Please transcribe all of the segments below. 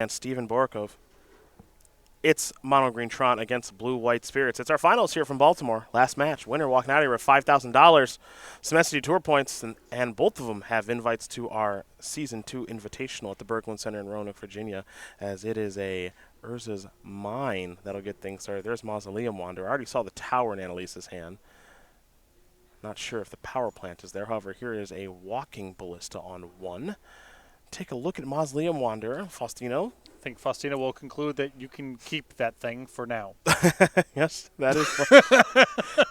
And Steven Borakove. It's Mono Green Tron against Blue White Spirits. It's our finals here from Baltimore. Last match. Winner walking out of here with $5,000. Some SCG Tour points, and both of them have invites to our Season 2 Invitational at the Berglund Center in Roanoke, Virginia, as it is a Urza's Mine that'll get things started. There's Mausoleum Wanderer. I already saw the tower in Annelise's hand. Not sure if the power plant is there. However, here is a Walking Ballista on one. Take a look at Mausoleum Wanderer. Faustino. I think Faustino will conclude that you can keep that thing for now. Yes, that is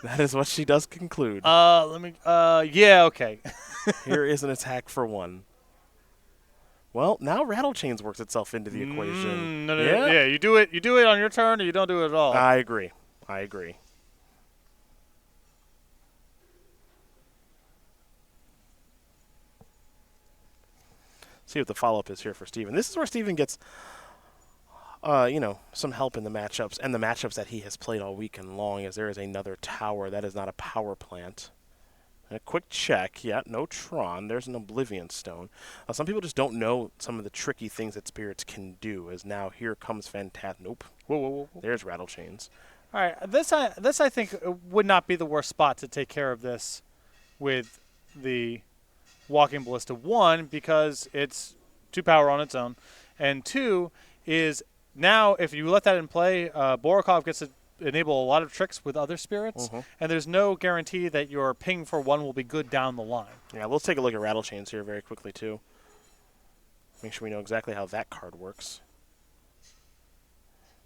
that is what she does conclude. Yeah, okay. Here is an attack for one. Well, now Rattle Chains works itself into the equation. No, yeah, you do it on your turn, or you don't do it at all. I agree. See what the follow-up is here for Steven. This is where Steven gets some help in the matchups, and the matchups that he has played all weekend long, as there is another tower. That is not a power plant. And a quick check. Yeah, no Tron. There's an Oblivion Stone. Some people just don't know some of the tricky things that spirits can do, as now here comes Fantastic. Nope. Whoa. There's Rattle Chains. All right, this I think would not be the worst spot to take care of this with the Walking Ballista. One, because it's 2 power on its own, and 2 is now if you let that in play, Borakove gets to enable a lot of tricks with other spirits, and there's no guarantee that your ping for 1 will be good down the line. Yeah, let's take a look at Rattle Chains here very quickly too. Make sure we know exactly how that card works.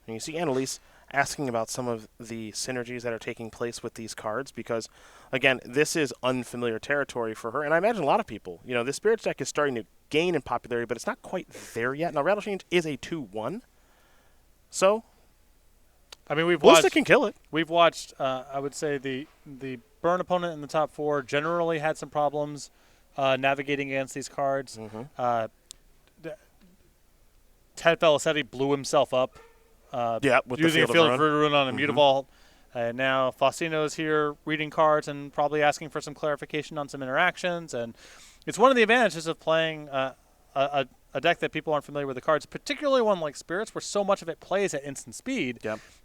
And you see Anneliese asking about some of the synergies that are taking place with these cards because, again, this is unfamiliar territory for her, and I imagine a lot of people. You know, the Spirits deck is starting to gain in popularity, but it's not quite there yet. Now, Rattle Chains is a 2/1, so I mean, Ballista can kill it. We've watched, I would say, the burn opponent in the top 4 generally had some problems navigating against these cards. Ted Felicetti blew himself up. With using the a Field of Ruin on a Mutavault. And now Faustino's here reading cards and probably asking for some clarification on some interactions. And it's one of the advantages of playing a deck that people aren't familiar with the cards, particularly one like Spirits, where so much of it plays at instant speed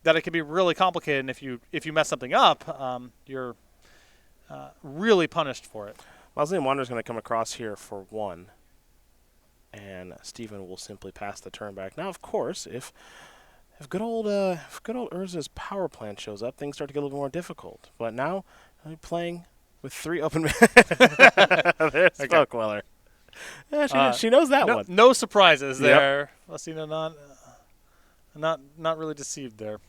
that it can be really complicated. And if you mess something up, you're really punished for it. Mausoleum Wanderer's going to come across here for 1. And Steven will simply pass the turn back. Now, of course, if good old Urza's power plant shows up, things start to get a little more difficult. But now, I'm playing with 3 open. There's Spellqueller. Yeah, she knows that one. No surprises there. Faustino not really deceived there.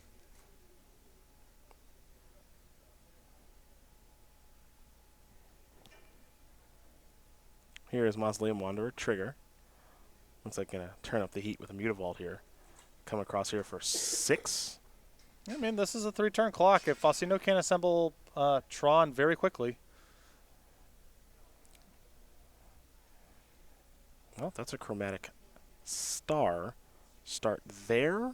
Here is Mausoleum Wanderer, trigger. Looks like going to turn up the heat with a Mutavault here. Come across here for 6. I mean, this is a 3-turn clock. If Faustino can't assemble Tron very quickly. Well, that's a chromatic star. Start there.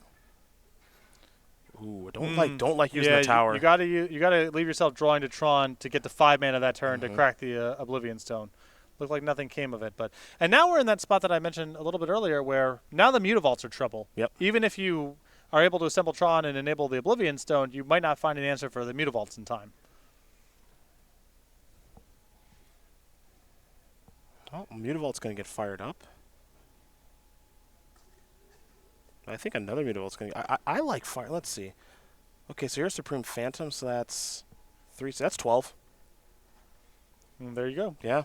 Ooh, don't like using the tower. You gotta leave yourself drawing to Tron to get the 5 mana that turn to crack the Oblivion Stone. Looked like nothing came of it, and now we're in that spot that I mentioned a little bit earlier, where now the Mutavaults are trouble. Yep. Even if you are able to assemble Tron and enable the Oblivion Stone, you might not find an answer for the Mutavaults in time. Oh, Mutavault's going to get fired up. I think another Mutavault's going to. I like fire. Let's see. Okay, so here's Supreme Phantom, so that's 3. So that's 12. And there you go. Yeah.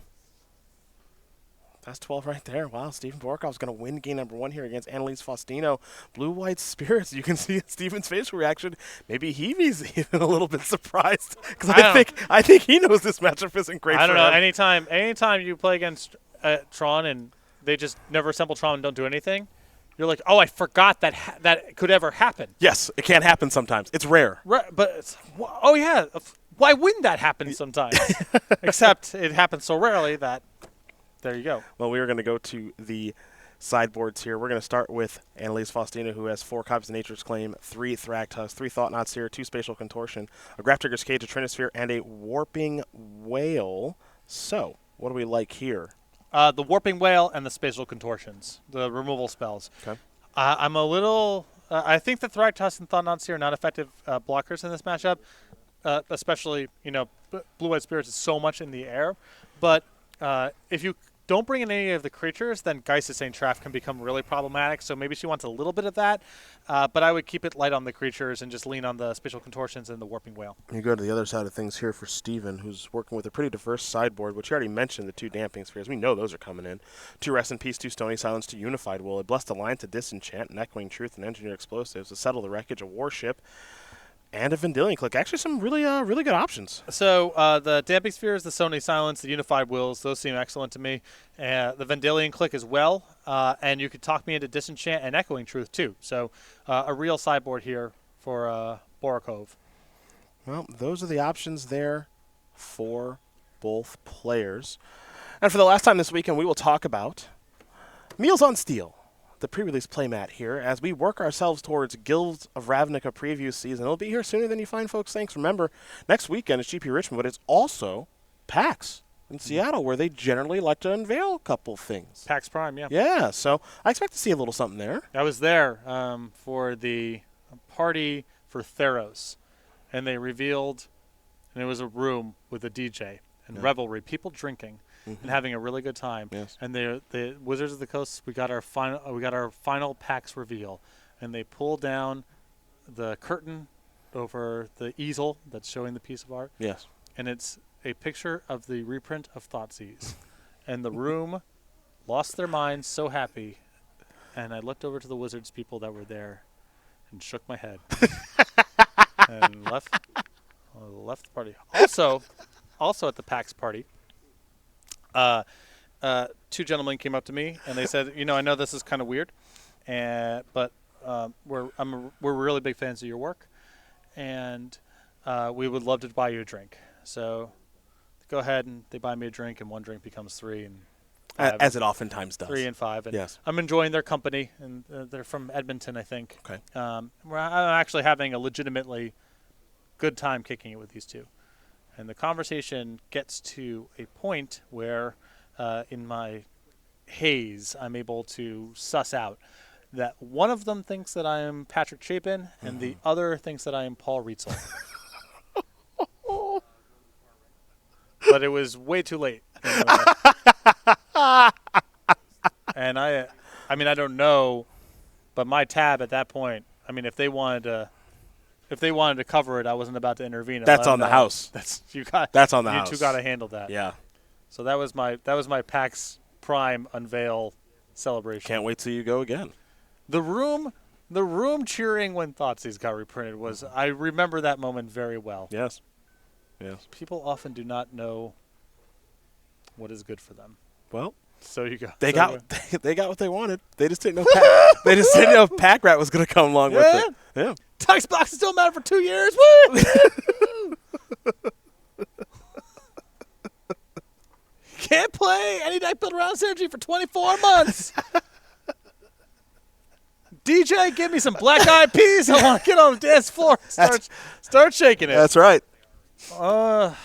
That's 12 right there. Wow, Steven Borakove's going to win game number 1 here against Anneliese Faustino. Blue-White Spirits. You can see Steven's facial reaction. Maybe he's even a little bit surprised because I think he knows this matchup isn't great. I don't know. Anytime you play against Tron and they just never assemble Tron and don't do anything, you're like, oh, I forgot that could ever happen. Yes, it can happen sometimes. It's rare. But oh yeah, why wouldn't that happen sometimes? Except it happens so rarely that. There you go. Well, we are going to go to the sideboards here. We're going to start with Anneliese Faustino, who has 4 copies of Nature's Claim, 3 Thragtusk, 3 Thought-Knots here, 2 Spatial Contortion, a Graph Digger's Cage, a Trinisphere, and a Warping Whale. So, what do we like here? The Warping Whale and the Spatial Contortions, the removal spells. Okay. I'm a little. I think the Thragtusk and Thought-Knot are not effective blockers in this matchup, especially Blue White Spirits is so much in the air. But if you don't bring in any of the creatures, then Geist Saint Traff can become really problematic. So maybe she wants a little bit of that, but I would keep it light on the creatures and just lean on the Spatial Contortions and the Warping Whale. You go to the other side of things here for Steven, who's working with a pretty diverse sideboard, which you already mentioned, the 2 Damping Spheres. We know those are coming in. 2 Rest in Peace, 2 Stony Silence, 2 Unified Will, a Blessed Alliance, a Disenchant, an Echoing Truth, and Engineer Explosives, a Settle the Wreckage, a Warship, and a Vendilion Click. Actually, some really good options. So the Damping Spheres, the Stony Silence, the Unified Wills, those seem excellent to me. The Vendilion Click as well. And you could talk me into Disenchant and Echoing Truth, too. So a real sideboard here for Borakove. Well, those are the options there for both players. And for the last time this weekend, we will talk about Meals on Steel, the pre-release playmat here, as we work ourselves towards Guilds of Ravnica preview season. It'll be here sooner than you find, folks. Thanks. Remember, next weekend is GP Richmond, but it's also PAX in Seattle, where they generally like to unveil a couple things. PAX Prime, yeah. Yeah, so I expect to see a little something there. I was there for the party for Theros, and they revealed, and it was a room with a DJ and revelry, people drinking and having a really good time. Yes. And the Wizards of the Coast, we got our final PAX reveal, and they pulled down the curtain over the easel that's showing the piece of art. Yes. And it's a picture of the reprint of Thoughtseize. And the room lost their minds, so happy. And I looked over to the Wizards people that were there and shook my head and left the party. Also at the PAX party, 2 gentlemen came up to me and they said, I know this is kind of weird, but we're really big fans of your work, and we would love to buy you a drink. So go ahead, and they buy me a drink, and 1 drink becomes 3, and as it oftentimes does. 3 and 5. And yes. I'm enjoying their company, and they're from Edmonton, I think. Okay. I'm actually having a legitimately good time kicking it with these 2. And the conversation gets to a point where, in my haze, I'm able to suss out that one of them thinks that I am Patrick Chapin, and the other thinks that I am Paul Rietzel. But it was way too late. And I don't know, but my tab at that point, if they wanted to cover it, I wasn't about to intervene. That's on the house. That's on the house. You 2 got to handle that. Yeah. So that was my PAX Prime unveil celebration. Can't wait till you go again. The room cheering when Thoughtseize got reprinted was. I remember that moment very well. Yes. Yes. People often do not know what is good for them. Well, so you go. They got what they wanted. They just didn't know if Pack Rat was going to come along with it. Yeah. Tax boxes don't matter for 2 years. Woo! Can't play any deck built around Synergy for 24 months. DJ, give me some Black Eyed Peas. I want to get on the dance floor. Start shaking it. That's right. That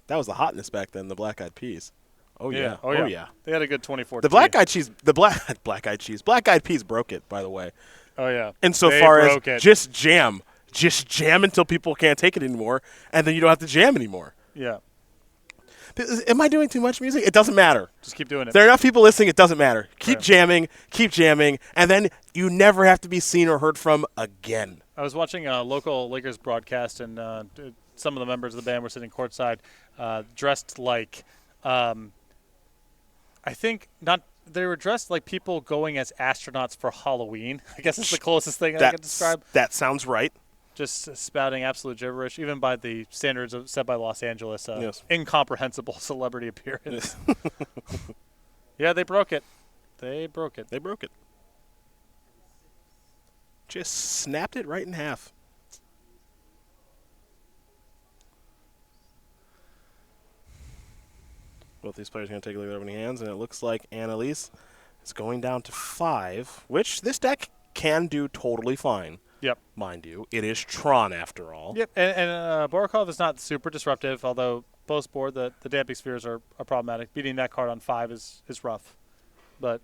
was the hotness back then, the Black Eyed Peas. Oh yeah. Oh yeah. They had a good 2014. The Black Eyed Peas broke it, by the way. Oh yeah. Insofar as just jam until people can't take it anymore, and then you don't have to jam anymore. Yeah. Am I doing too much music? It doesn't matter. Just keep doing it. There are enough people listening. It doesn't matter. Keep jamming, and then you never have to be seen or heard from again. I was watching a local Lakers broadcast, and some of the members of the band were sitting courtside, dressed like, I think not. They were dressed like people going as astronauts for Halloween. I guess it's the closest thing I can describe. That sounds right. Just spouting absolute gibberish, even by the standards set by Los Angeles. Yes. Incomprehensible celebrity appearance. Yeah, they broke it. They broke it. Just snapped it right in half. Both these players are going to take a look at their opening hands, and it looks like Anneliese is going down to 5, which this deck can do totally fine. Yep. Mind you, it is Tron after all. Yep, and Borakove is not super disruptive, although post-board the Damping Spheres are problematic. Beating that card on 5 is rough. But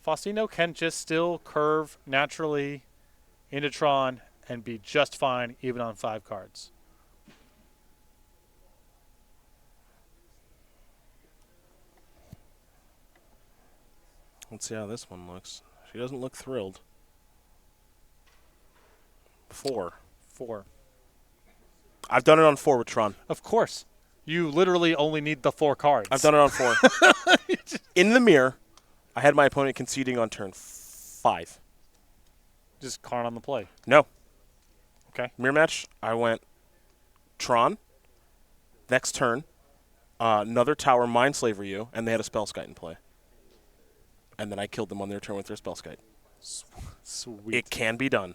Faustino can just still curve naturally into Tron and be just fine even on 5 cards. Let's see how this one looks. She doesn't look thrilled. 4. 4. I've done it on 4 with Tron. Of course. You literally only need the 4 cards. I've done it on 4. In the mirror, I had my opponent conceding on turn 5. Just card on the play. No. Okay. Mirror match, I went Tron, next turn, another tower, Mindslaver you, and they had a Spellskite in play. And then I killed them on their turn with their Spellskite. Sweet. It can be done.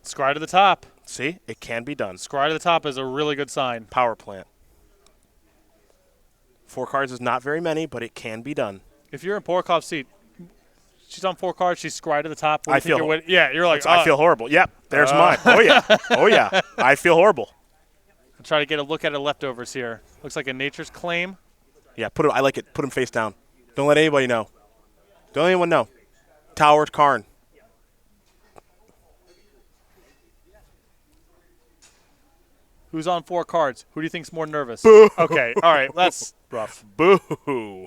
Scry to the top. See? It can be done. Scry to the top is a really good sign. Power plant. 4 cards is not very many, but it can be done. If you're in Borakove's seat, she's on 4 cards, she's scry to the top. I feel you're like, I feel horrible. Yep, there's mine. Oh, yeah. Oh, yeah. I feel horrible. I'll try to get a look at her leftovers here. Looks like a Nature's Claim. Yeah, I like it. Put him face down. Don't let anybody know. Don't let anyone know. Tower Karn. Who's on 4 cards? Who do you think's more nervous? Boo. Okay, all right, that's rough. Boo.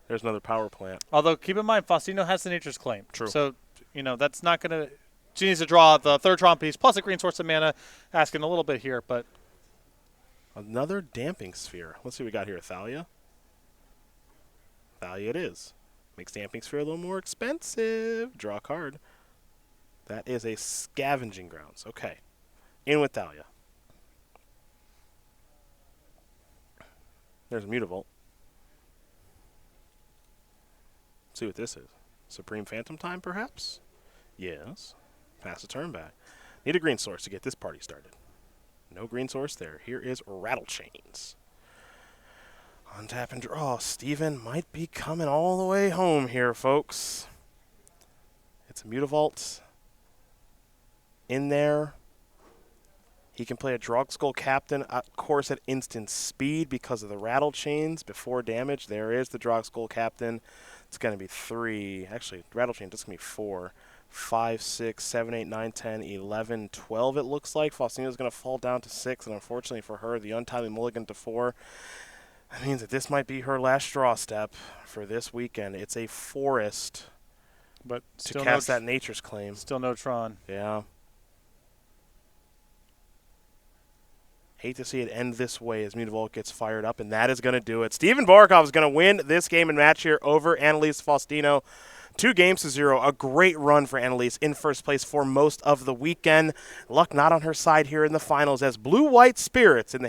There's another power plant. Although, keep in mind, Faustino has the Nature's Claim. True. So, that's not going to – she needs to draw the 3rd Tron piece plus a green source of mana, asking a little bit here, but – Another Damping Sphere. Let's see what we got here. Thalia. Thalia it is. Makes Damping Sphere a little more expensive. Draw a card. That is a Scavenging Grounds. Okay. In with Thalia. There's a Mutavault. Let's see what this is. Supreme Phantom Time, perhaps? Yes. Pass a turn back. Need a green source to get this party started. No green source there. Here is Rattle Chains. Untap and draw. Oh, Steven might be coming all the way home here, folks. It's a Mutavault in there. He can play a Drogskull Captain, of course, at instant speed because of the Rattle Chains. Before damage, there is the Drogskull Captain. It's going to be 3. Actually, Rattle Chains, it's going to be 4. 5, 6, 7, 8, 9, 10, 11, 12 it looks like. Faustino's going to fall down to 6, and unfortunately for her, the untimely mulligan to 4. That means that this might be her last draw step for this weekend. It's a forest but to cast that Nature's Claim. Still no Tron. Yeah. Hate to see it end this way as Mutavault gets fired up, and that is going to do it. Steven Borakove is going to win this game and match here over Anneliese Faustino. 2-0. A great run for Anneliese in first place for most of the weekend. Luck not on her side here in the finals as Blue-White Spirits in the